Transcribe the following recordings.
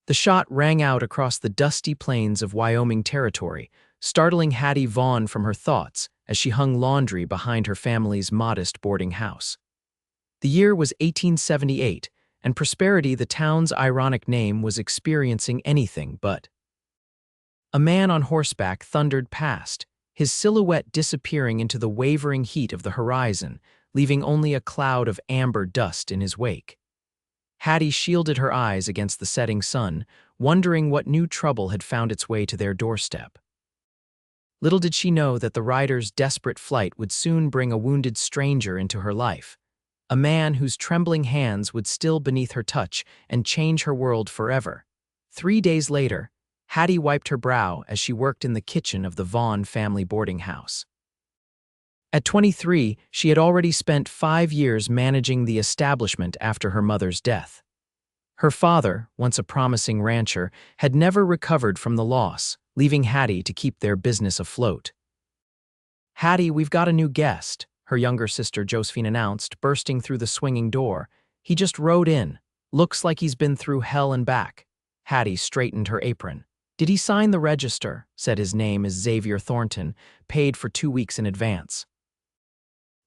The shot rang out across the dusty plains of Wyoming Territory, startling Hattie Vaughn from her thoughts as she hung laundry behind her family's modest boarding house. The year was 1878, and Prosperity, the town's ironic name, was experiencing anything but. A man on horseback thundered past, his silhouette disappearing into the wavering heat of the horizon, leaving only a cloud of amber dust in his wake. Hattie shielded her eyes against the setting sun, wondering what new trouble had found its way to their doorstep. Little did she know that the rider's desperate flight would soon bring a wounded stranger into her life, a man whose trembling hands would still beneath her touch and change her world forever. 3 days later, Hattie wiped her brow as she worked in the kitchen of the Vaughn family boarding house. At 23, she had already spent 5 years managing the establishment after her mother's death. Her father, once a promising rancher, had never recovered from the loss, leaving Hattie to keep their business afloat. "Hattie, we've got a new guest," her younger sister Josephine announced, bursting through the swinging door. "He just rode in. Looks like he's been through hell and back." Hattie straightened her apron. "Did he sign the register?" Said his name is Xavier Thornton, paid for 2 weeks in advance.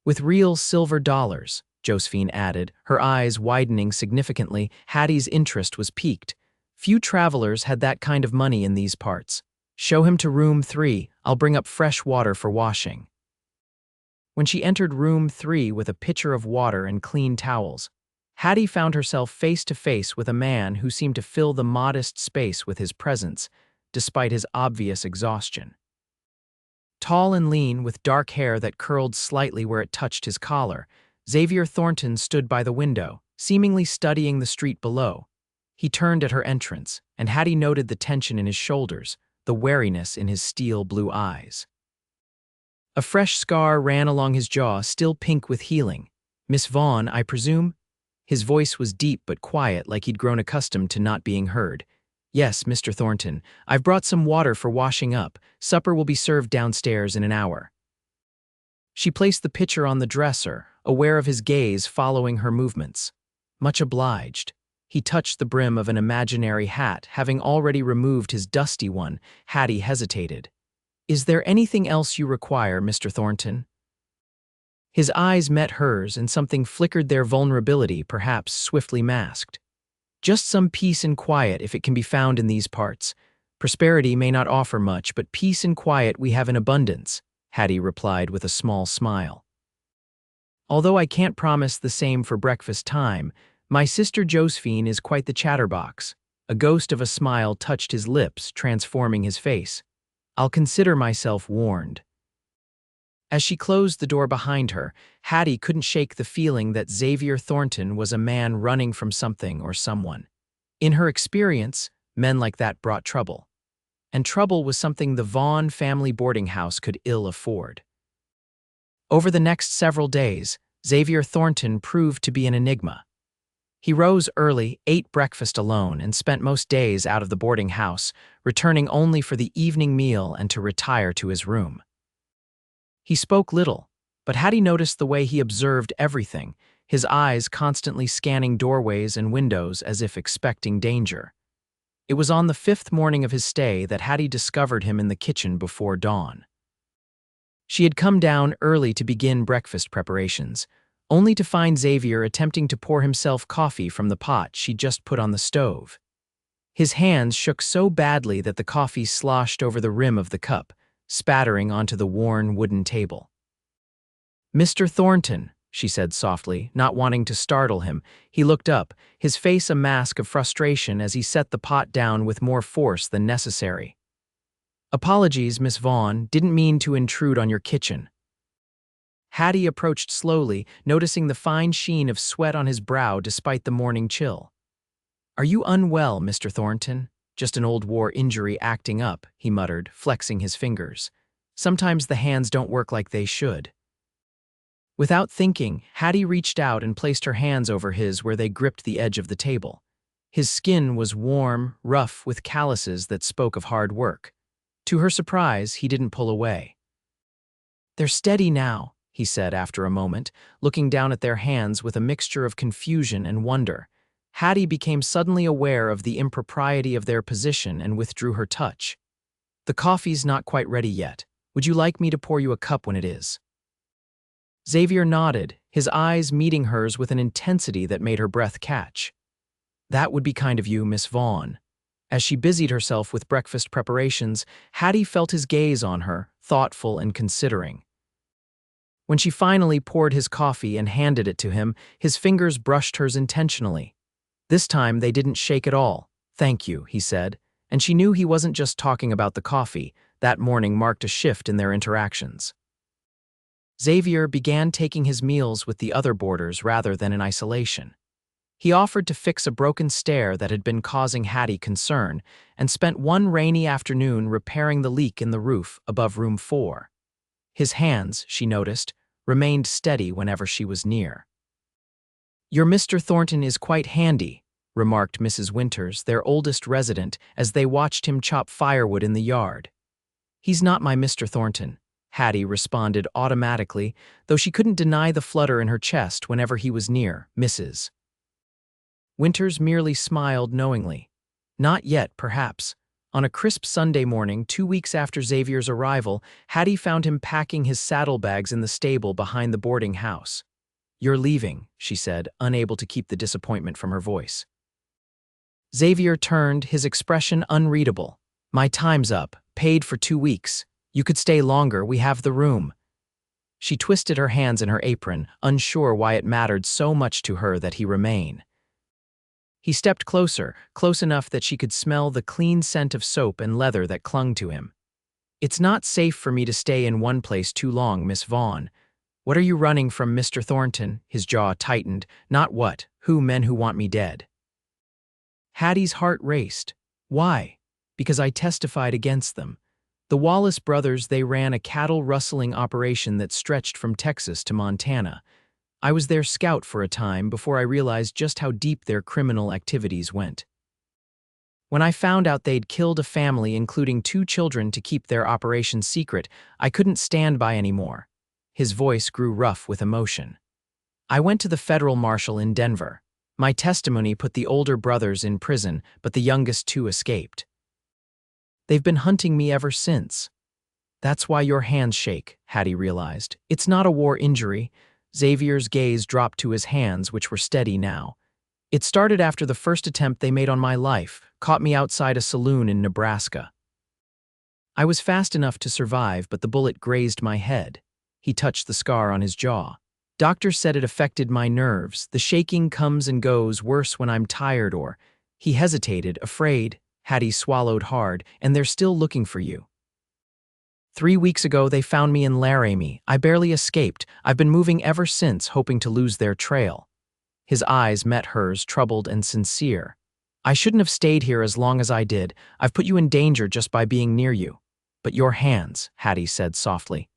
"With real silver dollars," Josephine added, her eyes widening significantly. Hattie's interest was piqued. Few travelers had that kind of money in these parts. "Show him to room 3. I'll bring up fresh water for washing." When she entered room 3 with a pitcher of water and clean towels, Hattie found herself face to face with a man who seemed to fill the modest space with his presence, despite his obvious exhaustion. Tall and lean, with dark hair that curled slightly where it touched his collar, Xavier Thornton stood by the window, seemingly studying the street below. He turned at her entrance, and Hattie noted the tension in his shoulders, the wariness in his steel-blue eyes. A fresh scar ran along his jaw, still pink with healing. "Miss Vaughn, I presume?" His voice was deep but quiet, like he'd grown accustomed to not being heard. "Yes, Mr. Thornton. I've brought some water for washing up. Supper will be served downstairs in an hour." She placed the pitcher on the dresser, aware of his gaze following her movements. "Much obliged." He touched the brim of an imaginary hat, having already removed his dusty one. Hattie hesitated. "Is there anything else you require, Mr. Thornton?" His eyes met hers, and something flickered their vulnerability, perhaps swiftly masked. "Just some peace and quiet, if it can be found in these parts. Prosperity may not offer much, but peace and quiet we have in abundance," Hattie replied with a small smile. "Although I can't promise the same for breakfast time, my sister Josephine is quite the chatterbox." A ghost of a smile touched his lips, transforming his face. "I'll consider myself warned." As she closed the door behind her, Hattie couldn't shake the feeling that Xavier Thornton was a man running from something or someone. In her experience, men like that brought trouble. And trouble was something the Vaughn family boarding house could ill afford. Over the next several days, Xavier Thornton proved to be an enigma. He rose early, ate breakfast alone, and spent most days out of the boarding house, returning only for the evening meal and to retire to his room. He spoke little, but Hattie noticed the way he observed everything, his eyes constantly scanning doorways and windows as if expecting danger. It was on the 5th morning of his stay that Hattie discovered him in the kitchen before dawn. She had come down early to begin breakfast preparations, only to find Xavier attempting to pour himself coffee from the pot she'd just put on the stove. His hands shook so badly that the coffee sloshed over the rim of the cup, spattering onto the worn wooden table. "Mr. Thornton," she said softly, not wanting to startle him. He looked up, his face a mask of frustration as he set the pot down with more force than necessary. "Apologies, Miss Vaughn, didn't mean to intrude on your kitchen." Hattie approached slowly, noticing the fine sheen of sweat on his brow despite the morning chill. "Are you unwell, Mr. Thornton? Just an old war injury acting up," he muttered, flexing his fingers. "Sometimes the hands don't work like they should." Without thinking, Hattie reached out and placed her hands over his where they gripped the edge of the table. His skin was warm, rough, with calluses that spoke of hard work. To her surprise, he didn't pull away. "They're steady now," he said after a moment, looking down at their hands with a mixture of confusion and wonder. Hattie became suddenly aware of the impropriety of their position and withdrew her touch. "The coffee's not quite ready yet. Would you like me to pour you a cup when it is?" Xavier nodded, his eyes meeting hers with an intensity that made her breath catch. "That would be kind of you, Miss Vaughn." As she busied herself with breakfast preparations, Hattie felt his gaze on her, thoughtful and considering. When she finally poured his coffee and handed it to him, his fingers brushed hers intentionally. This time they didn't shake at all. "Thank you," he said, and she knew he wasn't just talking about the coffee. That morning marked a shift in their interactions. Xavier began taking his meals with the other boarders rather than in isolation. He offered to fix a broken stair that had been causing Hattie concern and spent one rainy afternoon repairing the leak in the roof above room 4. His hands, she noticed, remained steady whenever she was near. "Your Mr. Thornton is quite handy," remarked Mrs. Winters, their oldest resident, as they watched him chop firewood in the yard. "He's not my Mr. Thornton," Hattie responded automatically, though she couldn't deny the flutter in her chest whenever he was near. "Mrs. Winters merely smiled knowingly. Not yet, perhaps. On a crisp Sunday morning, 2 weeks after Xavier's arrival, Hattie found him packing his saddlebags in the stable behind the boarding house. "You're leaving," she said, unable to keep the disappointment from her voice. Xavier turned, his expression unreadable. "My time's up. Paid for 2 weeks. You could stay longer, we have the room." She twisted her hands in her apron, unsure why it mattered so much to her that he remain. He stepped closer, close enough that she could smell the clean scent of soap and leather that clung to him. "It's not safe for me to stay in one place too long, Miss Vaughn. What are you running from, Mr. Thornton?" His jaw tightened. "Not what? Who? Men who want me dead." Hattie's heart raced. "Why?" "Because I testified against them. The Wallace brothers, they ran a cattle-rustling operation that stretched from Texas to Montana. I was their scout for a time before I realized just how deep their criminal activities went. When I found out they'd killed a family, including 2 children, to keep their operation secret, I couldn't stand by anymore." His voice grew rough with emotion. "I went to the federal marshal in Denver. My testimony put the older brothers in prison, but the youngest 2 escaped. They've been hunting me ever since." "That's why your hands shake," Hattie realized. "It's not a war injury." Xavier's gaze dropped to his hands, which were steady now. "It started after the first attempt they made on my life, caught me outside a saloon in Nebraska. I was fast enough to survive, but the bullet grazed my head." He touched the scar on his jaw. "Doctors said it affected my nerves. The shaking comes and goes, worse when I'm tired or—" He hesitated, afraid. Hattie swallowed hard. "And they're still looking for you." 3 weeks ago, they found me in Laramie. I barely escaped. I've been moving ever since, hoping to lose their trail." His eyes met hers, troubled and sincere. "I shouldn't have stayed here as long as I did. I've put you in danger just by being near you." "But your hands," Hattie said softly.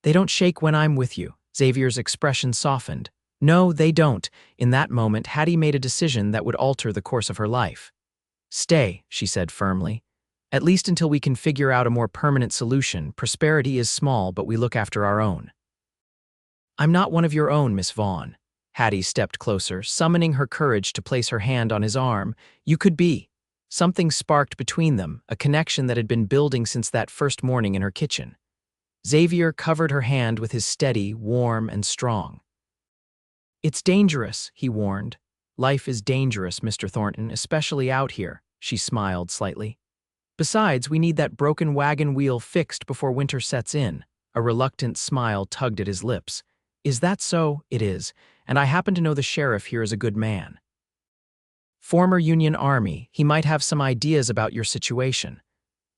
"They don't shake when I'm with you." Xavier's expression softened. "No, they don't." In that moment, Hattie made a decision that would alter the course of her life. "Stay," she said firmly. "At least until we can figure out a more permanent solution. Prosperity is small, but we look after our own." "I'm not one of your own, Miss Vaughn." Hattie stepped closer, summoning her courage to place her hand on his arm. "You could be." Something sparked between them, a connection that had been building since that first morning in her kitchen. Xavier covered her hand with his steady, warm, and strong. "It's dangerous," he warned. "Life is dangerous, Mr. Thornton, especially out here," she smiled slightly. "Besides, we need that broken wagon wheel fixed before winter sets in." A reluctant smile tugged at his lips. "Is that so?" "It is, and I happen to know the sheriff here is a good man. Former Union Army, he might have some ideas about your situation."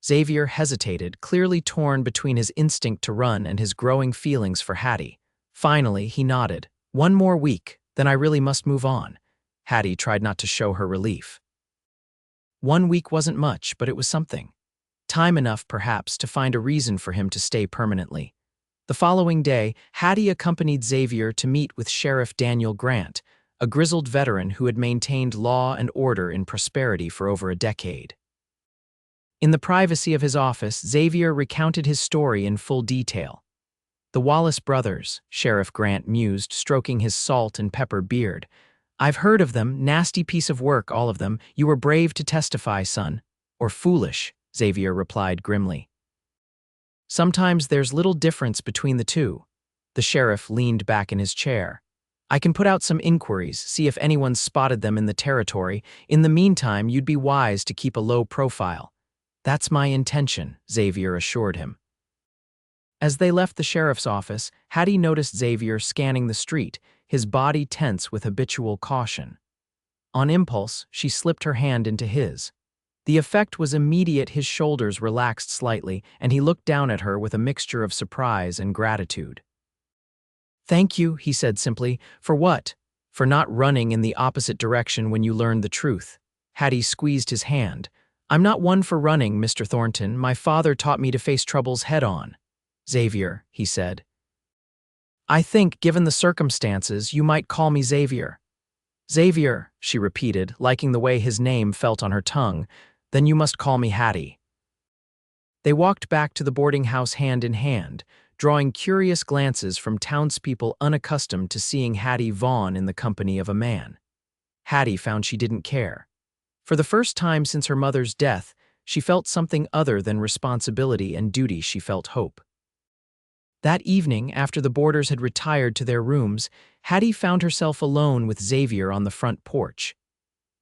Xavier hesitated, clearly torn between his instinct to run and his growing feelings for Hattie. Finally, he nodded. "1 more week, then I really must move on." Hattie tried not to show her relief. 1 week wasn't much, but it was something. Time enough, perhaps, to find a reason for him to stay permanently. The following day, Hattie accompanied Xavier to meet with Sheriff Daniel Grant, a grizzled veteran who had maintained law and order in Prosperity for over a decade. In the privacy of his office, Xavier recounted his story in full detail. "The Wallace brothers," Sheriff Grant mused, stroking his salt and pepper beard. I've heard of them, nasty piece of work, all of them. You were brave to testify, son. Or foolish, Xavier replied grimly. Sometimes there's little difference between the two. The sheriff leaned back in his chair. I can put out some inquiries, see if anyone's spotted them in the territory. In the meantime, you'd be wise to keep a low profile. That's my intention, Xavier assured him. As they left the sheriff's office, Hattie noticed Xavier scanning the street, his body tense with habitual caution. On impulse, she slipped her hand into his. The effect was immediate. His shoulders relaxed slightly, and he looked down at her with a mixture of surprise and gratitude. Thank you, he said simply. For what? For not running in the opposite direction when you learned the truth. Hattie squeezed his hand. I'm not one for running, Mr. Thornton. My father taught me to face troubles head-on. Xavier, he said. I think, given the circumstances, you might call me Xavier. Xavier, she repeated, liking the way his name felt on her tongue. Then you must call me Hattie. They walked back to the boarding house hand in hand, drawing curious glances from townspeople unaccustomed to seeing Hattie Vaughn in the company of a man. Hattie found she didn't care. For the first time since her mother's death, she felt something other than responsibility and duty. She felt hope. That evening, after the boarders had retired to their rooms, Hattie found herself alone with Xavier on the front porch.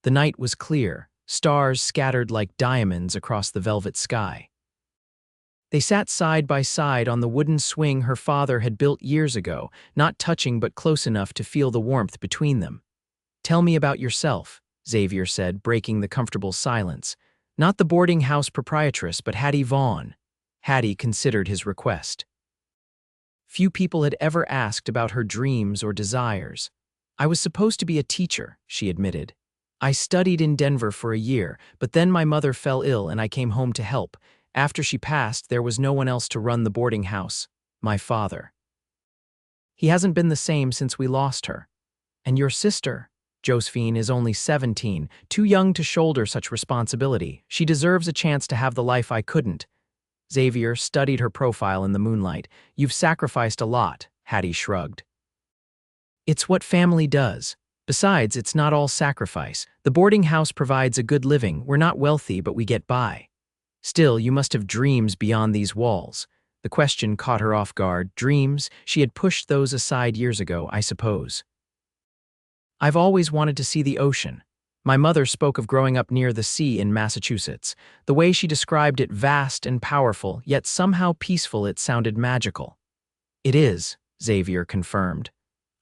The night was clear, stars scattered like diamonds across the velvet sky. They sat side by side on the wooden swing her father had built years ago, not touching but close enough to feel the warmth between them. Tell me about yourself, Xavier said, breaking the comfortable silence. Not the boarding house proprietress, but Hattie Vaughn. Hattie considered his request. Few people had ever asked about her dreams or desires. I was supposed to be a teacher, she admitted. I studied in Denver for a year, but then my mother fell ill and I came home to help. After she passed, there was no one else to run the boarding house. My father. He hasn't been the same since we lost her. And your sister, Josephine, is only 17, too young to shoulder such responsibility. She deserves a chance to have the life I couldn't. Xavier studied her profile in the moonlight. You've sacrificed a lot, Hattie shrugged. It's what family does. Besides, it's not all sacrifice. The boarding house provides a good living. We're not wealthy, but we get by. Still, you must have dreams beyond these walls. The question caught her off guard. Dreams? She had pushed those aside years ago, I suppose. I've always wanted to see the ocean. My mother spoke of growing up near the sea in Massachusetts. The way she described it, vast and powerful, yet somehow peaceful, it sounded magical. It is, Xavier confirmed.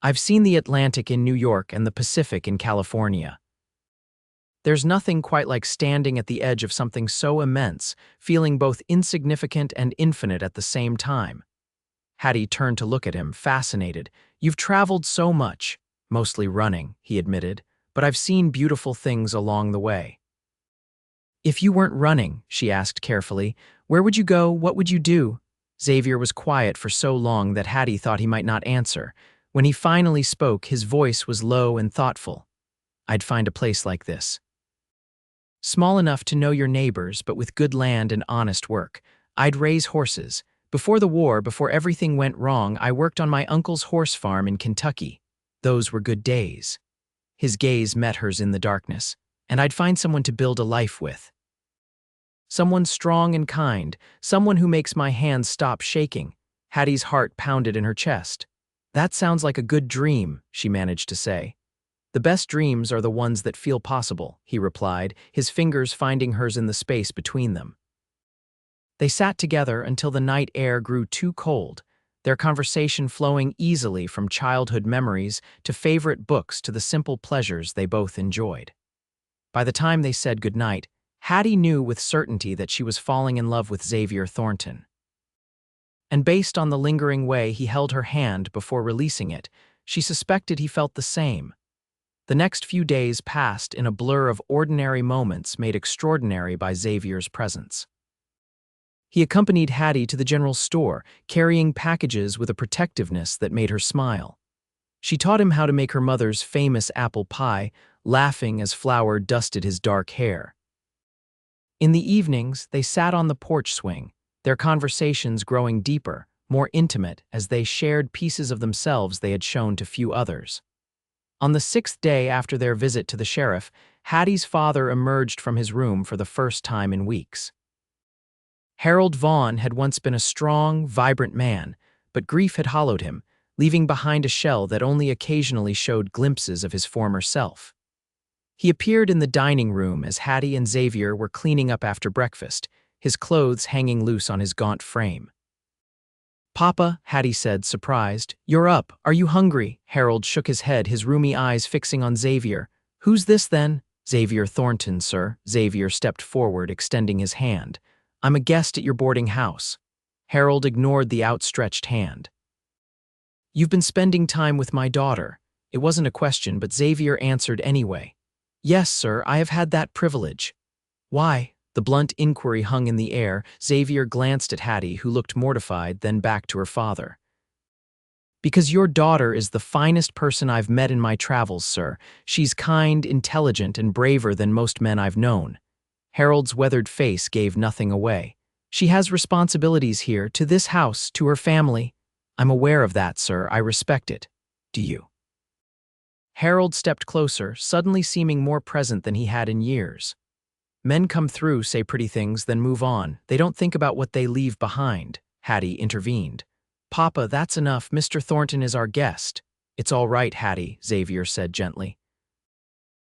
I've seen the Atlantic in New York and the Pacific in California. There's nothing quite like standing at the edge of something so immense, feeling both insignificant and infinite at the same time. Hattie turned to look at him, fascinated. You've traveled so much, mostly running, he admitted, but I've seen beautiful things along the way. If you weren't running, she asked carefully, where would you go? What would you do? Xavier was quiet for so long that Hattie thought he might not answer. When he finally spoke, his voice was low and thoughtful. I'd find a place like this. Small enough to know your neighbors, but with good land and honest work. I'd raise horses. Before the war, before everything went wrong, I worked on my uncle's horse farm in Kentucky. Those were good days. His gaze met hers in the darkness, and I'd find someone to build a life with. Someone strong and kind, someone who makes my hands stop shaking. Hattie's heart pounded in her chest. That sounds like a good dream, she managed to say. The best dreams are the ones that feel possible, he replied, his fingers finding hers in the space between them. They sat together until the night air grew too cold, their conversation flowing easily from childhood memories to favorite books to the simple pleasures they both enjoyed. By the time they said goodnight, Hattie knew with certainty that she was falling in love with Xavier Thornton. And based on the lingering way he held her hand before releasing it, she suspected he felt the same. The next few days passed in a blur of ordinary moments made extraordinary by Xavier's presence. He accompanied Hattie to the general store, carrying packages with a protectiveness that made her smile. She taught him how to make her mother's famous apple pie, laughing as Flower dusted his dark hair. In the evenings, they sat on the porch swing, their conversations growing deeper, more intimate as they shared pieces of themselves they had shown to few others. On the 6th day after their visit to the sheriff, Hattie's father emerged from his room for the first time in weeks. Harold Vaughn had once been a strong, vibrant man, but grief had hollowed him, leaving behind a shell that only occasionally showed glimpses of his former self. He appeared in the dining room as Hattie and Xavier were cleaning up after breakfast, his clothes hanging loose on his gaunt frame. "Papa," Hattie said, surprised. "You're up. Are you hungry?" Harold shook his head, his rheumy eyes fixing on Xavier. "Who's this, then?" "Xavier Thornton, sir." Xavier stepped forward, extending his hand. "I'm a guest at your boarding house." Harold ignored the outstretched hand. "You've been spending time with my daughter." It wasn't a question, but Xavier answered anyway. "Yes, sir, I have had that privilege." "Why?" The blunt inquiry hung in the air. Xavier glanced at Hattie, who looked mortified, then back to her father. "Because your daughter is the finest person I've met in my travels, sir. She's kind, intelligent, and braver than most men I've known." Harold's weathered face gave nothing away. "She has responsibilities here, to this house, to her family." "I'm aware of that, sir. I respect it. Do you?" Harold stepped closer, suddenly seeming more present than he had in years. "Men come through, say pretty things, then move on. They don't think about what they leave behind," Hattie intervened. "Papa, that's enough. Mr. Thornton is our guest." "It's all right, Hattie," Xavier said gently.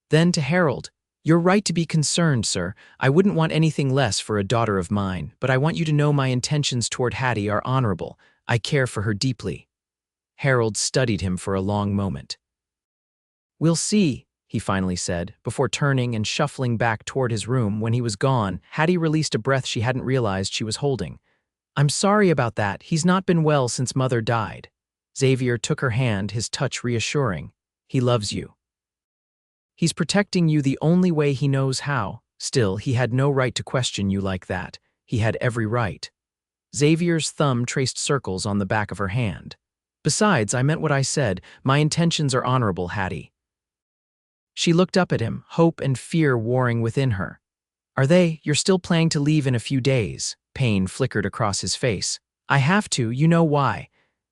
Then to Harold, "You're right to be concerned, sir. I wouldn't want anything less for a daughter of mine, but I want you to know my intentions toward Hattie are honorable. I care for her deeply." Harold studied him for a long moment. "We'll see," he finally said, before turning and shuffling back toward his room. When he was gone, Hattie released a breath she hadn't realized she was holding. "I'm sorry about that. He's not been well since Mother died." Xavier took her hand, his touch reassuring. "He loves you. He's protecting you the only way he knows how. Still, he had no right to question you like that. He had every right." Xavier's thumb traced circles on the back of her hand. "Besides, I meant what I said. My intentions are honorable, Hattie." She looked up at him, hope and fear warring within her. "Are they? You're still planning to leave in a few days?" Pain flickered across his face. "I have to, you know why.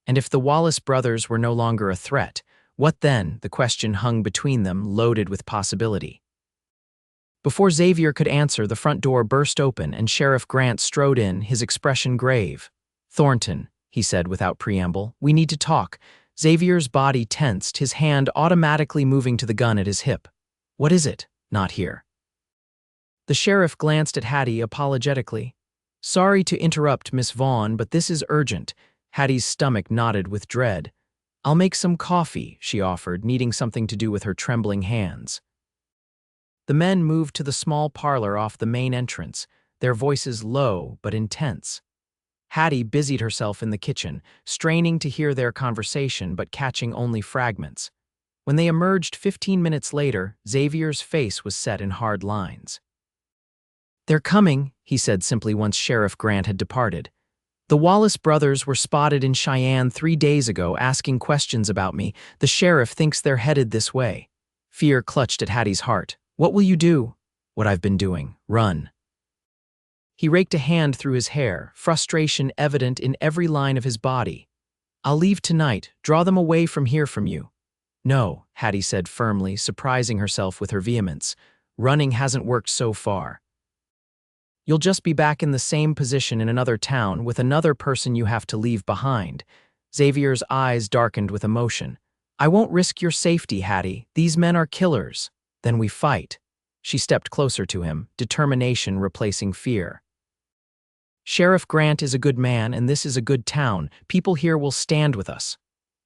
And if the Wallace brothers were no longer a threat, what then?" The question hung between them, loaded with possibility. Before Xavier could answer, the front door burst open and Sheriff Grant strode in, his expression grave. "Thornton," he said without preamble, "we need to talk." Xavier's body tensed, his hand automatically moving to the gun at his hip. "What is it?" "Not here." The sheriff glanced at Hattie apologetically. "Sorry to interrupt, Miss Vaughn, but this is urgent." Hattie's stomach knotted with dread. "I'll make some coffee," she offered, needing something to do with her trembling hands. The men moved to the small parlor off the main entrance, their voices low but intense. Hattie busied herself in the kitchen, straining to hear their conversation but catching only fragments. When they emerged 15 minutes later, Xavier's face was set in hard lines. "They're coming," he said simply once Sheriff Grant had departed. "The Wallace brothers were spotted in Cheyenne 3 days ago asking questions about me. The sheriff thinks they're headed this way." Fear clutched at Hattie's heart. "What will you do?" "What I've been doing. Run." He raked a hand through his hair, frustration evident in every line of his body. "I'll leave tonight. Draw them away from here from you." "No," Hattie said firmly, surprising herself with her vehemence. "Running hasn't worked so far. You'll just be back in the same position in another town with another person you have to leave behind." Xavier's eyes darkened with emotion. "I won't risk your safety, Hattie. These men are killers." "Then we fight." She stepped closer to him, determination replacing fear. "Sheriff Grant is a good man, and this is a good town. People here will stand with us."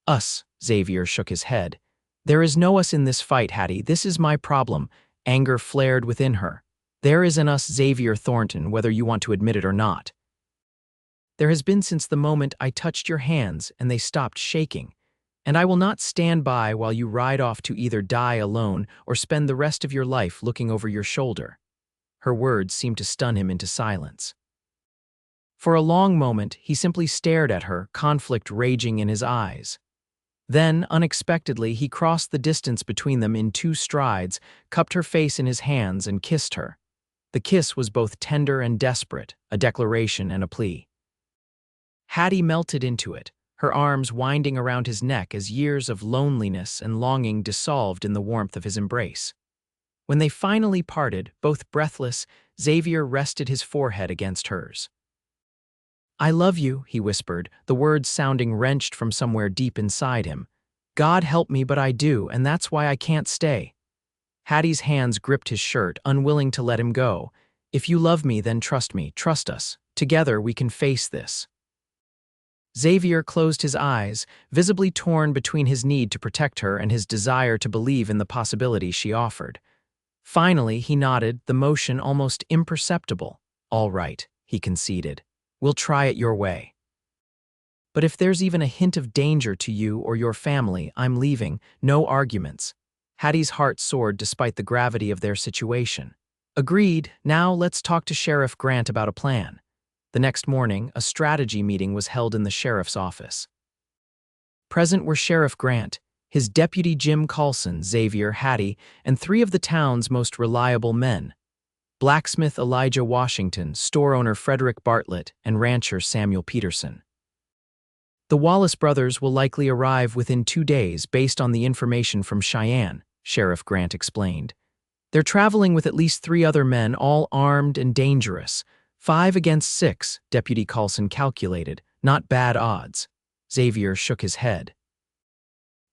"Us," Xavier shook his head. "There is no us in this fight, Hattie. This is my problem." Anger flared within her. "There is an us, Xavier Thornton, whether you want to admit it or not. There has been since the moment I touched your hands and they stopped shaking. And I will not stand by while you ride off to either die alone or spend the rest of your life looking over your shoulder." Her words seemed to stun him into silence. For a long moment, he simply stared at her, conflict raging in his eyes. Then, unexpectedly, he crossed the distance between them in 2 strides, cupped her face in his hands, and kissed her. The kiss was both tender and desperate, a declaration and a plea. Hattie melted into it, her arms winding around his neck as years of loneliness and longing dissolved in the warmth of his embrace. When they finally parted, both breathless, Xavier rested his forehead against hers. "I love you," he whispered, the words sounding wrenched from somewhere deep inside him. "God help me, but I do, and that's why I can't stay." Hattie's hands gripped his shirt, unwilling to let him go. "If you love me, then trust me, trust us. Together we can face this." Xavier closed his eyes, visibly torn between his need to protect her and his desire to believe in the possibility she offered. Finally, he nodded, the motion almost imperceptible. "All right," he conceded. "We'll try it your way. But if there's even a hint of danger to you or your family, I'm leaving. No arguments." Hattie's heart soared despite the gravity of their situation. "Agreed. Now let's talk to Sheriff Grant about a plan." The next morning, a strategy meeting was held in the sheriff's office. Present were Sheriff Grant, his deputy Jim Coulson, Xavier, Hattie, and three of the town's most reliable men: blacksmith Elijah Washington, store owner Frederick Bartlett, and rancher Samuel Peterson. "The Wallace brothers will likely arrive within 2 days based on the information from Cheyenne," Sheriff Grant explained. "They're traveling with at least 3 other men, all armed and dangerous. 5 against 6, Deputy Coulson calculated. Not bad odds." Xavier shook his head.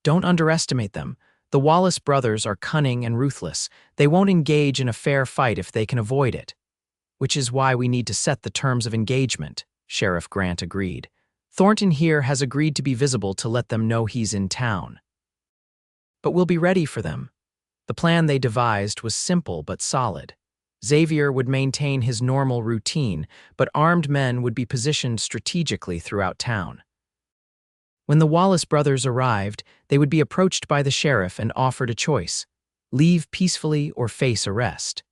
"Don't underestimate them. The Wallace brothers are cunning and ruthless. They won't engage in a fair fight if they can avoid it. Which is why we need to set the terms of engagement," Sheriff Grant agreed. "Thornton here has agreed to be visible to let them know he's in town. But we'll be ready for them." The plan they devised was simple but solid. Xavier would maintain his normal routine, but armed men would be positioned strategically throughout town. When the Wallace brothers arrived, they would be approached by the sheriff and offered a choice: leave peacefully or face arrest.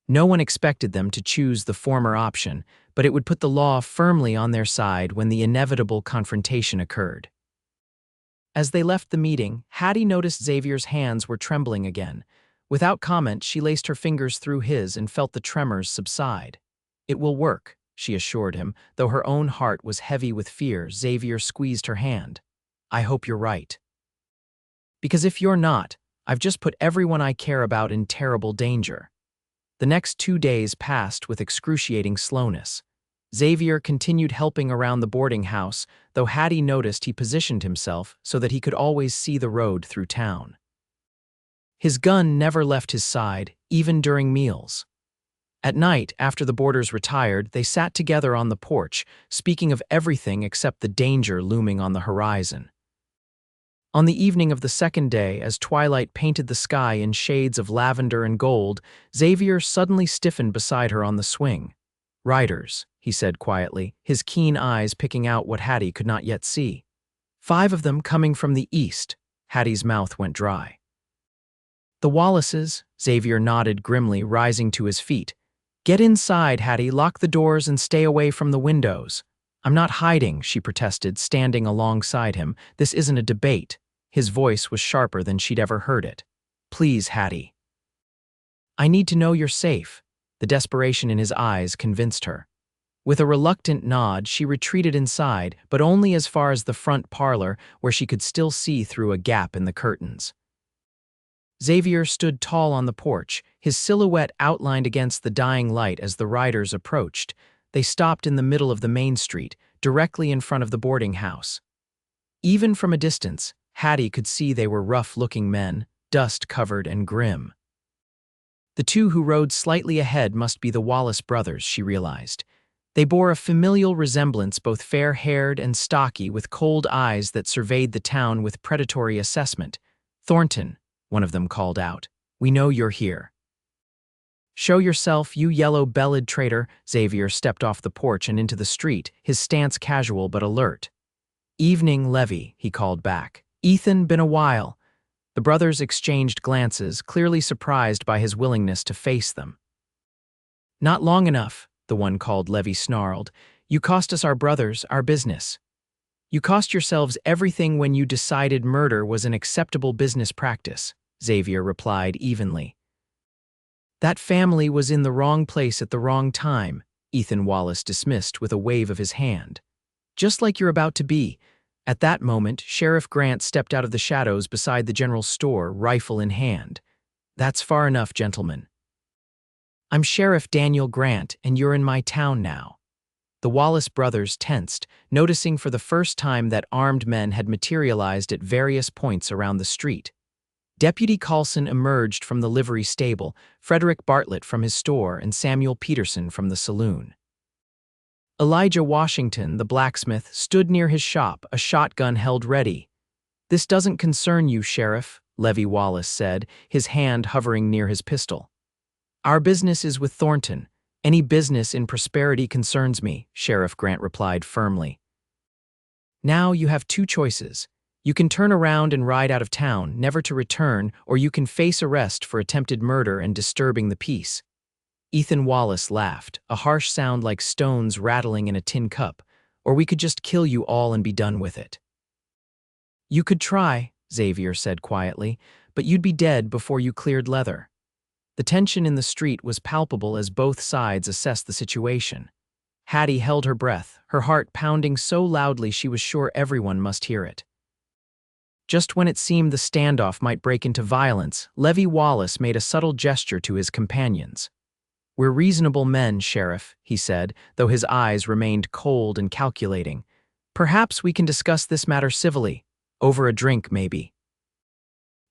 No one expected them to choose the former option, but it would put the law firmly on their side when the inevitable confrontation occurred. As they left the meeting, Hattie noticed Xavier's hands were trembling again. Without comment, she laced her fingers through his and felt the tremors subside. "It will work," she assured him, though her own heart was heavy with fear. Xavier squeezed her hand. "I hope you're right. Because if you're not, I've just put everyone I care about in terrible danger." The next 2 days passed with excruciating slowness. Xavier continued helping around the boarding house, though Hattie noticed he positioned himself so that he could always see the road through town. His gun never left his side, even during meals. At night, after the boarders retired, they sat together on the porch, speaking of everything except the danger looming on the horizon. On the evening of the second day, as twilight painted the sky in shades of lavender and gold, Xavier suddenly stiffened beside her on the swing. "Riders," he said quietly, his keen eyes picking out what Hattie could not yet see. 5 of them coming from the east." Hattie's mouth went dry. "The Wallaces," Xavier nodded grimly, rising to his feet. "Get inside, Hattie, lock the doors and stay away from the windows." "I'm not hiding," she protested, standing alongside him. "This isn't a debate." His voice was sharper than she'd ever heard it. "Please, Hattie. I need to know you're safe." The desperation in his eyes convinced her. With a reluctant nod, she retreated inside, but only as far as the front parlor, where she could still see through a gap in the curtains. Xavier stood tall on the porch, his silhouette outlined against the dying light as the riders approached. They stopped in the middle of the main street, directly in front of the boarding house. Even from a distance, Hattie could see they were rough-looking men, dust-covered and grim. The 2 who rode slightly ahead must be the Wallace brothers, she realized. They bore a familial resemblance, both fair-haired and stocky, with cold eyes that surveyed the town with predatory assessment. "Thornton," one of them called out, "we know you're here." "Show yourself, you yellow-bellied traitor." Xavier stepped off the porch and into the street, his stance casual but alert. "Evening, Levy," he called back. "Ethan, been a while." The brothers exchanged glances, clearly surprised by his willingness to face them. "Not long enough," the one called Levy snarled. "You cost us our brothers, our business. You cost yourselves everything when you decided murder was an acceptable business practice," Xavier replied evenly. "That family was in the wrong place at the wrong time," Ethan Wallace dismissed with a wave of his hand. "Just like you're about to be." At that moment, Sheriff Grant stepped out of the shadows beside the general store, rifle in hand. "That's far enough, gentlemen. I'm Sheriff Daniel Grant, and you're in my town now." The Wallace brothers tensed, noticing for the first time that armed men had materialized at various points around the street. Deputy Carlson emerged from the livery stable, Frederick Bartlett from his store, and Samuel Peterson from the saloon. Elijah Washington, the blacksmith, stood near his shop, a shotgun held ready. "This doesn't concern you, Sheriff," Levi Wallace said, his hand hovering near his pistol. "Our business is with Thornton. Any business in prosperity concerns me," Sheriff Grant replied firmly. "Now you have two choices. You can turn around and ride out of town, never to return, or you can face arrest for attempted murder and disturbing the peace." Ethan Wallace laughed, a harsh sound like stones rattling in a tin cup. "Or we could just kill you all and be done with it." "You could try," Xavier said quietly, "but you'd be dead before you cleared leather." The tension in the street was palpable as both sides assessed the situation. Hattie held her breath, her heart pounding so loudly she was sure everyone must hear it. Just when it seemed the standoff might break into violence, Levi Wallace made a subtle gesture to his companions. "We're reasonable men, Sheriff," he said, though his eyes remained cold and calculating. "Perhaps we can discuss this matter civilly. Over a drink, maybe."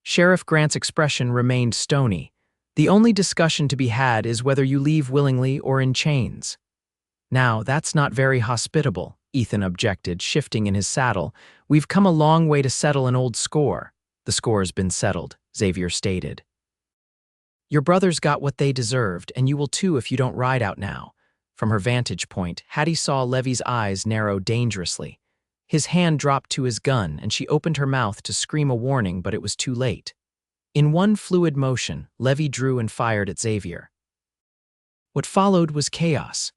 Sheriff Grant's expression remained stony. "The only discussion to be had is whether you leave willingly or in chains." "Now, that's not very hospitable," Ethan objected, shifting in his saddle. "We've come a long way to settle an old score." "The score's been settled," Xavier stated. "Your brothers got what they deserved, and you will too if you don't ride out now." From her vantage point, Hattie saw Levi's eyes narrow dangerously. His hand dropped to his gun, and she opened her mouth to scream a warning, but it was too late. In one fluid motion, Levi drew and fired at Xavier. What followed was chaos.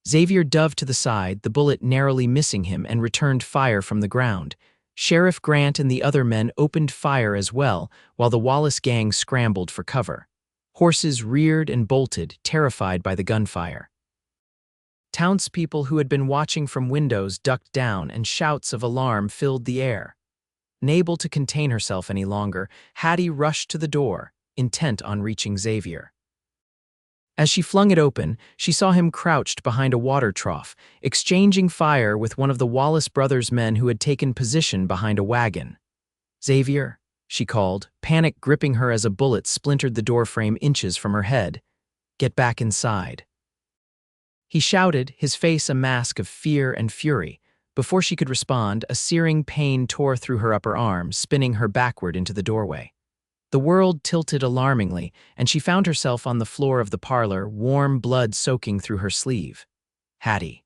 Xavier dove to the side, the bullet narrowly missing him, and returned fire from the ground. Sheriff Grant and the other men opened fire as well, while the Wallace gang scrambled for cover. Horses reared and bolted, terrified by the gunfire. Townspeople who had been watching from windows ducked down, and shouts of alarm filled the air. Unable to contain herself any longer, Hattie rushed to the door, intent on reaching Xavier. As she flung it open, she saw him crouched behind a water trough, exchanging fire with one of the Wallace brothers' men who had taken position behind a wagon. "Xavier," she called, panic gripping her as a bullet splintered the doorframe inches from her head. "Get back inside." He shouted, his face a mask of fear and fury. Before she could respond, a searing pain tore through her upper arm, spinning her backward into the doorway. The world tilted alarmingly, and she found herself on the floor of the parlor, warm blood soaking through her sleeve. "Hattie."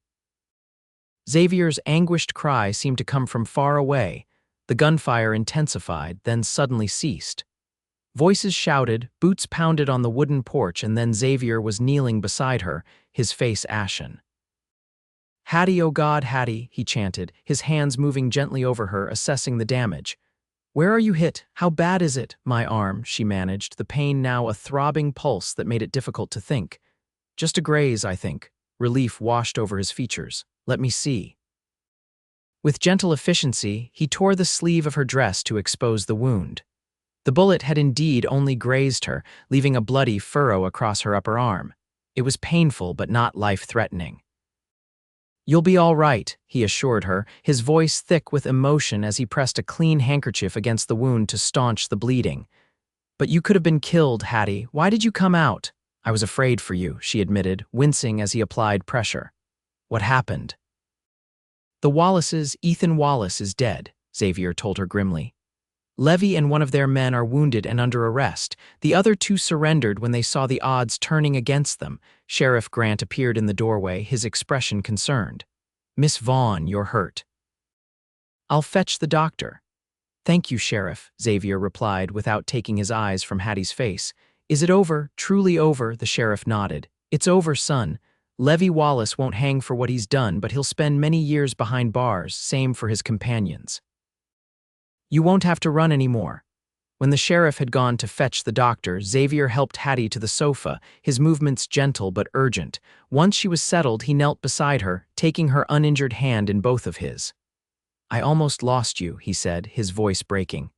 Xavier's anguished cry seemed to come from far away. The gunfire intensified, then suddenly ceased. Voices shouted, boots pounded on the wooden porch, and then Xavier was kneeling beside her, his face ashen. "Hattie, oh God, Hattie," he chanted, his hands moving gently over her, assessing the damage. "Where are you hit? How bad is it?" "My arm," she managed, the pain now a throbbing pulse that made it difficult to think. "Just a graze, I think." Relief washed over his features. "Let me see." With gentle efficiency, he tore the sleeve of her dress to expose the wound. The bullet had indeed only grazed her, leaving a bloody furrow across her upper arm. It was painful but not life-threatening. "You'll be all right," he assured her, his voice thick with emotion as he pressed a clean handkerchief against the wound to staunch the bleeding. "But you could have been killed, Hattie. Why did you come out?" "I was afraid for you," she admitted, wincing as he applied pressure. "What happened?" "The Wallaces, Ethan Wallace is dead," Xavier told her grimly. "Levi and one of their men are wounded and under arrest. The other two surrendered when they saw the odds turning against them." Sheriff Grant appeared in the doorway, his expression concerned. "Miss Vaughn, you're hurt." "I'll fetch the doctor." "Thank you, Sheriff," Xavier replied without taking his eyes from Hattie's face. "Is it over, truly over?" The sheriff nodded. "It's over, son. Levi Wallace won't hang for what he's done, but he'll spend many years behind bars, same for his companions. You won't have to run anymore." When the sheriff had gone to fetch the doctor, Xavier helped Hattie to the sofa, his movements gentle but urgent. Once she was settled, he knelt beside her, taking her uninjured hand in both of his. I almost lost you, he said, his voice breaking.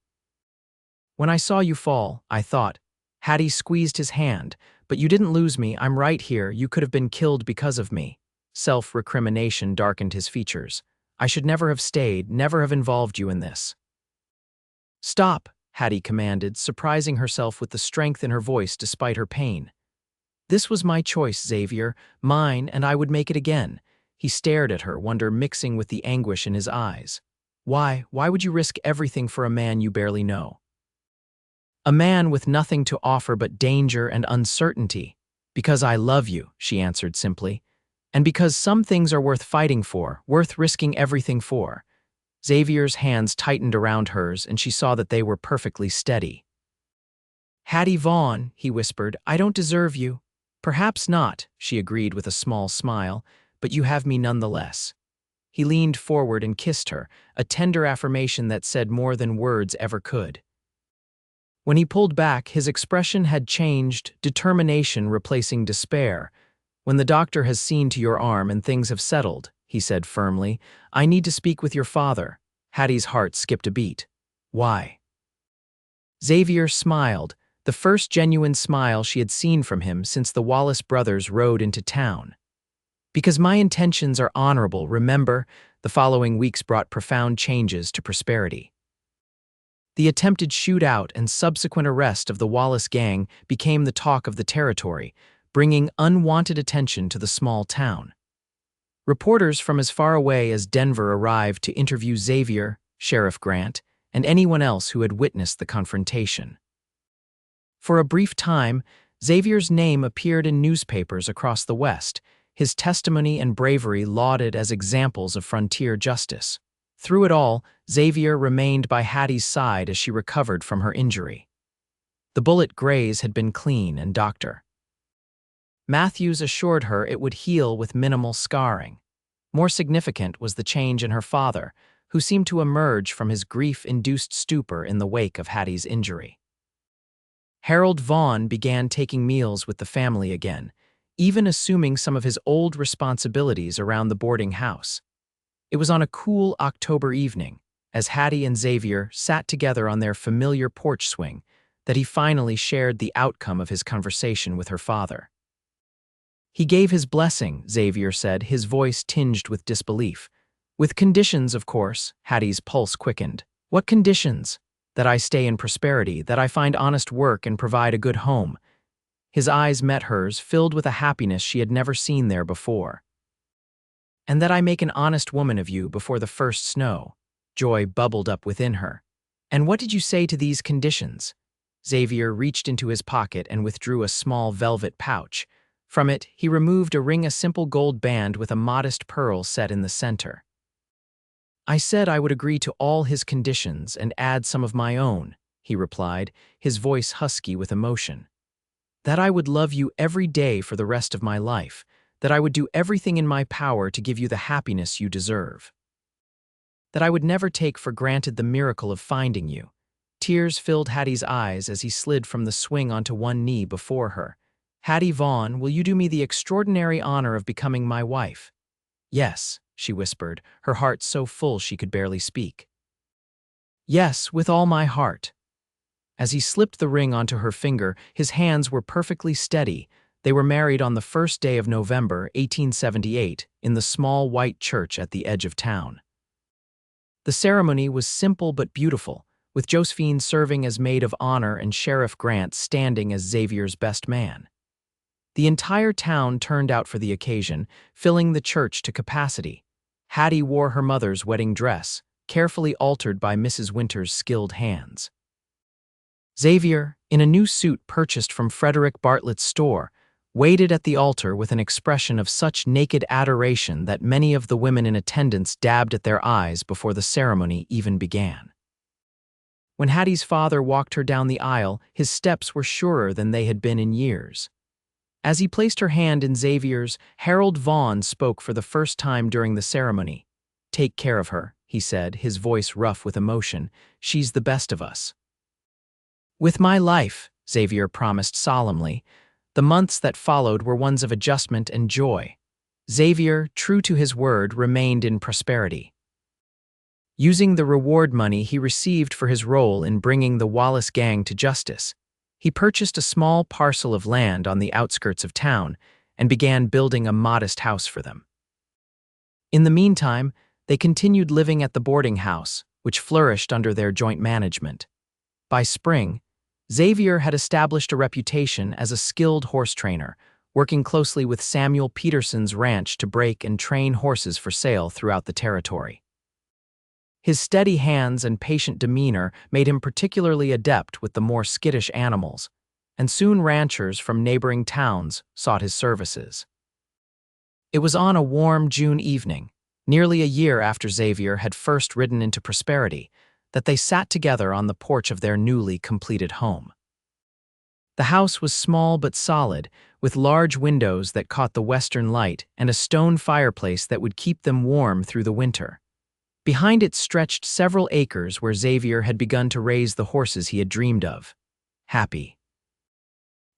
When I saw you fall, I thought. Hattie squeezed his hand. But you didn't lose me, I'm right here, you could have been killed because of me. Self-recrimination darkened his features. I should never have stayed, never have involved you in this. Stop, Hattie commanded, surprising herself with the strength in her voice despite her pain. This was my choice, Xavier, mine, and I would make it again. He stared at her, wonder mixing with the anguish in his eyes. Why would you risk everything for a man you barely know? A man with nothing to offer but danger and uncertainty. Because I love you, she answered simply. And because some things are worth fighting for, worth risking everything for. Xavier's hands tightened around hers, and she saw that they were perfectly steady. Hattie Vaughn, he whispered, I don't deserve you. Perhaps not, she agreed with a small smile, but you have me nonetheless. He leaned forward and kissed her, a tender affirmation that said more than words ever could. When he pulled back, his expression had changed, determination replacing despair. When the doctor has seen to your arm and things have settled, he said firmly, I need to speak with your father. Hattie's heart skipped a beat. Why? Xavier smiled, the first genuine smile she had seen from him since the Wallace brothers rode into town. Because my intentions are honorable, remember, the following weeks brought profound changes to Prosperity. The attempted shootout and subsequent arrest of the Wallace gang became the talk of the territory, bringing unwanted attention to the small town. Reporters from as far away as Denver arrived to interview Xavier, Sheriff Grant, and anyone else who had witnessed the confrontation. For a brief time, Xavier's name appeared in newspapers across the West, his testimony and bravery lauded as examples of frontier justice. Through it all, Xavier remained by Hattie's side as she recovered from her injury. The bullet graze had been clean, and Dr. Matthews assured her it would heal with minimal scarring. More significant was the change in her father, who seemed to emerge from his grief-induced stupor in the wake of Hattie's injury. Harold Vaughn began taking meals with the family again, even assuming some of his old responsibilities around the boarding house. It was on a cool October evening, as Hattie and Xavier sat together on their familiar porch swing, that he finally shared the outcome of his conversation with her father. He gave his blessing, Xavier said, his voice tinged with disbelief. With conditions, of course, Hattie's pulse quickened. What conditions? That I stay in prosperity, that I find honest work and provide a good home. His eyes met hers, filled with a happiness she had never seen there before. And that I make an honest woman of you before the first snow. Joy bubbled up within her. And what did you say to these conditions? Xavier reached into his pocket and withdrew a small velvet pouch. From it, he removed a simple gold band with a modest pearl set in the center. I said I would agree to all his conditions and add some of my own, he replied, his voice husky with emotion. That I would love you every day for the rest of my life, that I would do everything in my power to give you the happiness you deserve. That I would never take for granted the miracle of finding you. Tears filled Hattie's eyes as he slid from the swing onto one knee before her. Hattie Vaughn, will you do me the extraordinary honor of becoming my wife? Yes, she whispered, her heart so full she could barely speak. Yes, with all my heart. As he slipped the ring onto her finger, his hands were perfectly steady. They were married on the first day of November, 1878, in the small white church at the edge of town. The ceremony was simple but beautiful, with Josephine serving as maid of honor and Sheriff Grant standing as Xavier's best man. The entire town turned out for the occasion, filling the church to capacity. Hattie wore her mother's wedding dress, carefully altered by Mrs. Winter's skilled hands. Xavier, in a new suit purchased from Frederick Bartlett's store, waited at the altar with an expression of such naked adoration that many of the women in attendance dabbed at their eyes before the ceremony even began. When Hattie's father walked her down the aisle, his steps were surer than they had been in years. As he placed her hand in Xavier's, Harold Vaughn spoke for the first time during the ceremony. Take care of her, he said, his voice rough with emotion. She's the best of us. With my life, Xavier promised solemnly. The months that followed were ones of adjustment and joy. Xavier, true to his word, remained in prosperity. Using the reward money he received for his role in bringing the Wallace gang to justice, he purchased a small parcel of land on the outskirts of town and began building a modest house for them. In the meantime, they continued living at the boarding house, which flourished under their joint management. By spring, Xavier had established a reputation as a skilled horse trainer, working closely with Samuel Peterson's ranch to break and train horses for sale throughout the territory. His steady hands and patient demeanor made him particularly adept with the more skittish animals, and soon ranchers from neighboring towns sought his services. It was on a warm June evening, nearly a year after Xavier had first ridden into prosperity, that they sat together on the porch of their newly completed home. The house was small but solid, with large windows that caught the western light and a stone fireplace that would keep them warm through the winter. Behind it stretched several acres where Xavier had begun to raise the horses he had dreamed of. Happy?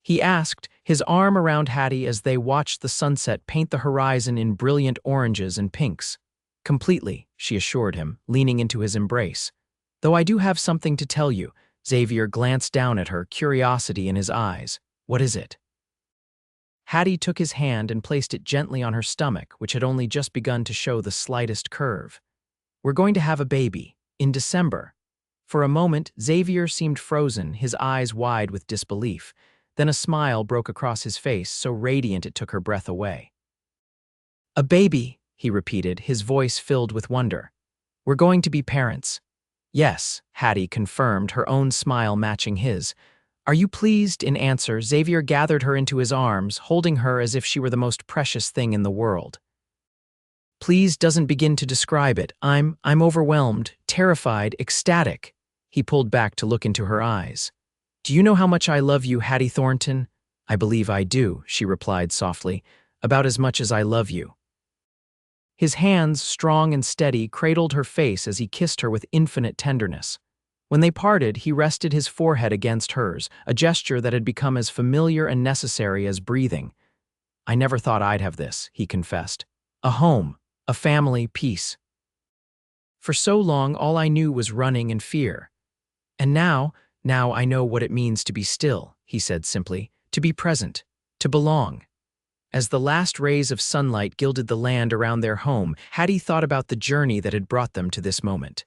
He asked, his arm around Hattie as they watched the sunset paint the horizon in brilliant oranges and pinks. Completely, she assured him, leaning into his embrace. Though I do have something to tell you. Xavier glanced down at her, curiosity in his eyes. What is it? Hattie took his hand and placed it gently on her stomach, which had only just begun to show the slightest curve. We're going to have a baby, in December. For a moment, Xavier seemed frozen, his eyes wide with disbelief. Then a smile broke across his face, so radiant it took her breath away. A baby, he repeated, his voice filled with wonder. We're going to be parents. Yes, Hattie confirmed, her own smile matching his. Are you pleased? In answer, Xavier gathered her into his arms, holding her as if she were the most precious thing in the world. Please doesn't begin to describe it. I'm overwhelmed, terrified, ecstatic. He pulled back to look into her eyes. Do you know how much I love you, Hattie Thornton? I believe I do, she replied softly, about as much as I love you. His hands, strong and steady, cradled her face as he kissed her with infinite tenderness. When they parted, he rested his forehead against hers, a gesture that had become as familiar and necessary as breathing. I never thought I'd have this, he confessed. A home, a family, peace. For so long, all I knew was running and fear. And now I know what it means to be still, he said simply, to be present, to belong. As the last rays of sunlight gilded the land around their home, Hattie thought about the journey that had brought them to this moment.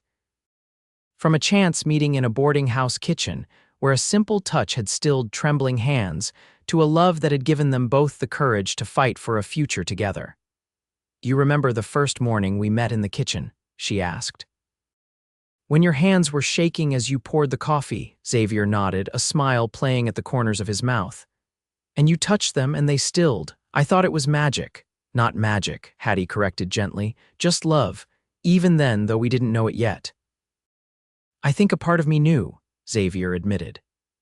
From a chance meeting in a boarding house kitchen, where a simple touch had stilled trembling hands, to a love that had given them both the courage to fight for a future together. You remember the first morning we met in the kitchen? She asked. When your hands were shaking as you poured the coffee, Xavier nodded, a smile playing at the corners of his mouth. And you touched them and they stilled. I thought it was magic. Not magic, Hattie corrected gently, just love, even then though we didn't know it yet. I think a part of me knew, Xavier admitted.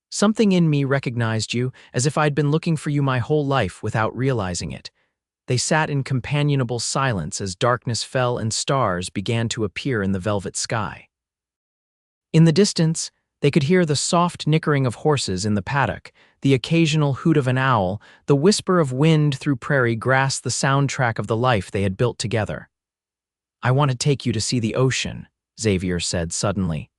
Something in me recognized you, as if I'd been looking for you my whole life without realizing it. They sat in companionable silence as darkness fell and stars began to appear in the velvet sky. In the distance, they could hear the soft nickering of horses in the paddock, the occasional hoot of an owl, the whisper of wind through prairie grass, the soundtrack of the life they had built together. I want to take you to see the ocean, Xavier said suddenly.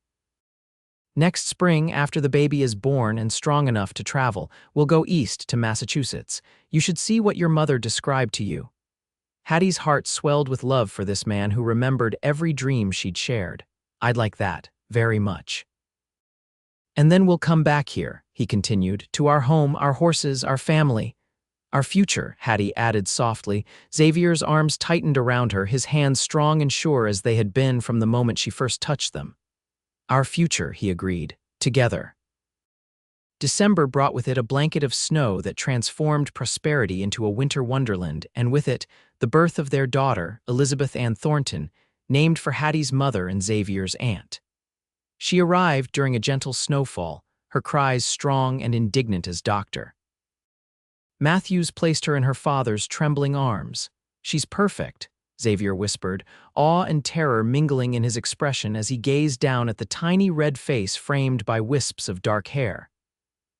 Next spring, after the baby is born and strong enough to travel, we'll go east to Massachusetts. You should see what your mother described to you. Hattie's heart swelled with love for this man who remembered every dream she'd shared. I'd like that, very much. And then we'll come back here, he continued, to our home, our horses, our family. Our future, Hattie added softly. Xavier's arms tightened around her, his hands strong and sure as they had been from the moment she first touched them. Our future, he agreed, together. December brought with it a blanket of snow that transformed prosperity into a winter wonderland, and with it, the birth of their daughter, Elizabeth Ann Thornton, named for Hattie's mother and Xavier's aunt. She arrived during a gentle snowfall, her cries strong and indignant as doctor. Matthews placed her in her father's trembling arms. She's perfect, Xavier whispered, awe and terror mingling in his expression as he gazed down at the tiny red face framed by wisps of dark hair.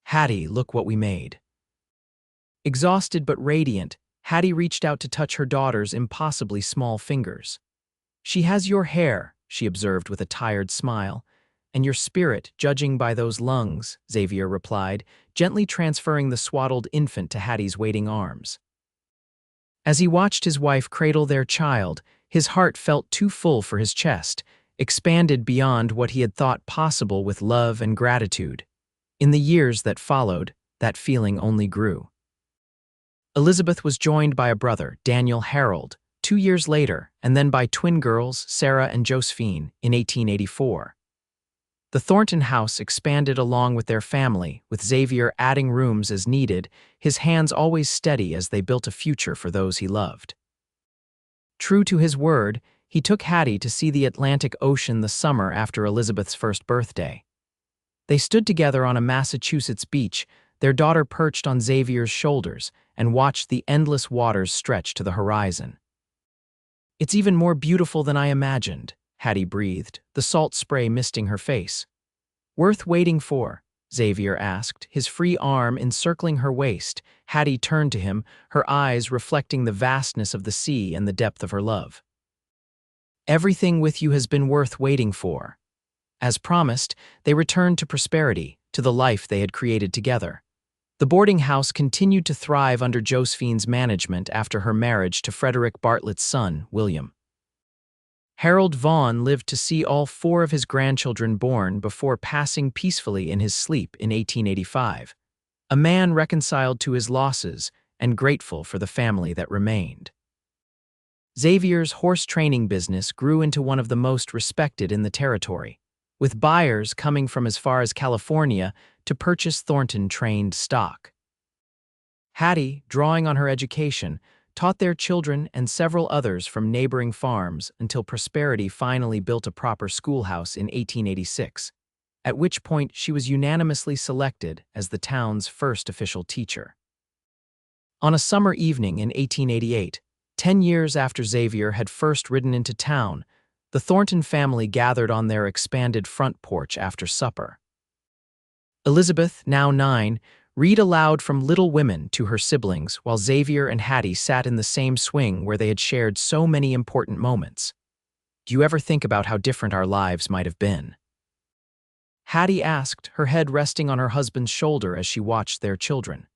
Hattie, look what we made. Exhausted but radiant, Hattie reached out to touch her daughter's impossibly small fingers. She has your hair, she observed with a tired smile. And your spirit, judging by those lungs, Xavier replied, gently transferring the swaddled infant to Hattie's waiting arms. As he watched his wife cradle their child, his heart felt too full for his chest, expanded beyond what he had thought possible with love and gratitude. In the years that followed, that feeling only grew. Elizabeth was joined by a brother, Daniel Harold, 2 years later, and then by twin girls, Sarah and Josephine, in 1884. The Thornton house expanded along with their family, with Xavier adding rooms as needed, his hands always steady as they built a future for those he loved. True to his word, he took Hattie to see the Atlantic Ocean the summer after Elizabeth's first birthday. They stood together on a Massachusetts beach, their daughter perched on Xavier's shoulders, and watched the endless waters stretch to the horizon. "It's even more beautiful than I imagined," Hattie breathed, the salt spray misting her face. "Worth waiting for?" Xavier asked, his free arm encircling her waist. Hattie turned to him, her eyes reflecting the vastness of the sea and the depth of her love. "Everything with you has been worth waiting for." As promised, they returned to prosperity, to the life they had created together. The boarding house continued to thrive under Josephine's management after her marriage to Frederick Bartlett's son, William. Harold Vaughn lived to see all 4 of his grandchildren born before passing peacefully in his sleep in 1885, a man reconciled to his losses and grateful for the family that remained. Xavier's horse training business grew into one of the most respected in the territory, with buyers coming from as far as California to purchase Thornton-trained stock. Hattie, drawing on her education, taught their children and several others from neighboring farms until Prosperity finally built a proper schoolhouse in 1886, at which point she was unanimously selected as the town's first official teacher. On a summer evening in 1888, 10 years after Xavier had first ridden into town, the Thornton family gathered on their expanded front porch after supper. Elizabeth, now 9, read aloud from Little Women to her siblings while Xavier and Hattie sat in the same swing where they had shared so many important moments. "Do you ever think about how different our lives might have been?" Hattie asked, her head resting on her husband's shoulder as she watched their children.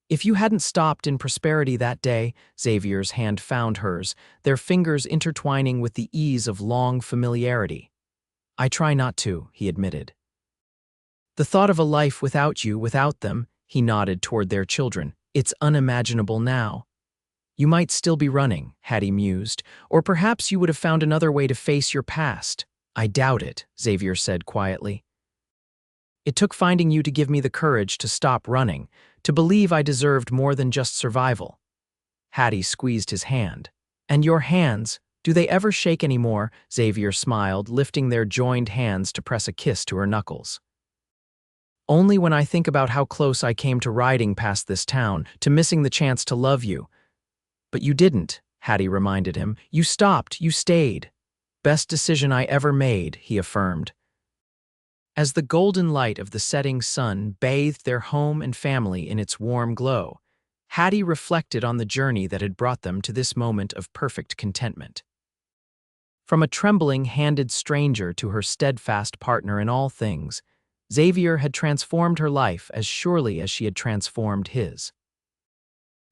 "If you hadn't stopped in Prosperity that day," Xavier's hand found hers, their fingers intertwining with the ease of long familiarity. "I try not to," he admitted. "The thought of a life without you, without them," he nodded toward their children, "it's unimaginable now." "You might still be running," Hattie mused, "or perhaps you would have found another way to face your past." "I doubt it," Xavier said quietly. "It took finding you to give me the courage to stop running, to believe I deserved more than just survival." Hattie squeezed his hand. "And your hands, do they ever shake anymore?" Xavier smiled, lifting their joined hands to press a kiss to her knuckles. "Only when I think about how close I came to riding past this town, to missing the chance to love you." "But you didn't," Hattie reminded him. "You stopped, you stayed." "Best decision I ever made," he affirmed. As the golden light of the setting sun bathed their home and family in its warm glow, Hattie reflected on the journey that had brought them to this moment of perfect contentment. From a trembling-handed stranger to her steadfast partner in all things, Xavier had transformed her life as surely as she had transformed his.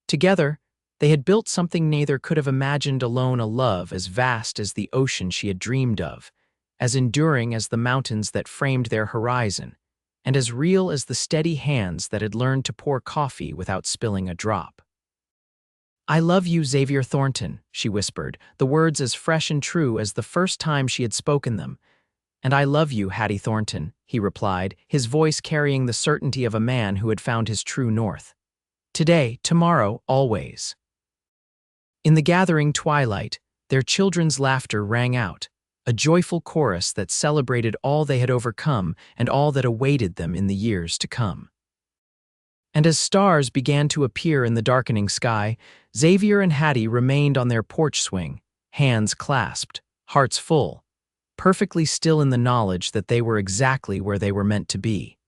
Together, they had built something neither could have imagined alone, a love as vast as the ocean she had dreamed of, as enduring as the mountains that framed their horizon, and as real as the steady hands that had learned to pour coffee without spilling a drop. "I love you, Xavier Thornton," she whispered, the words as fresh and true as the first time she had spoken them. "And I love you, Hattie Thornton," he replied, his voice carrying the certainty of a man who had found his true north. "Today, tomorrow, always." In the gathering twilight, their children's laughter rang out, a joyful chorus that celebrated all they had overcome and all that awaited them in the years to come. And as stars began to appear in the darkening sky, Xavier and Hattie remained on their porch swing, hands clasped, hearts full, perfectly still in the knowledge that they were exactly where they were meant to be.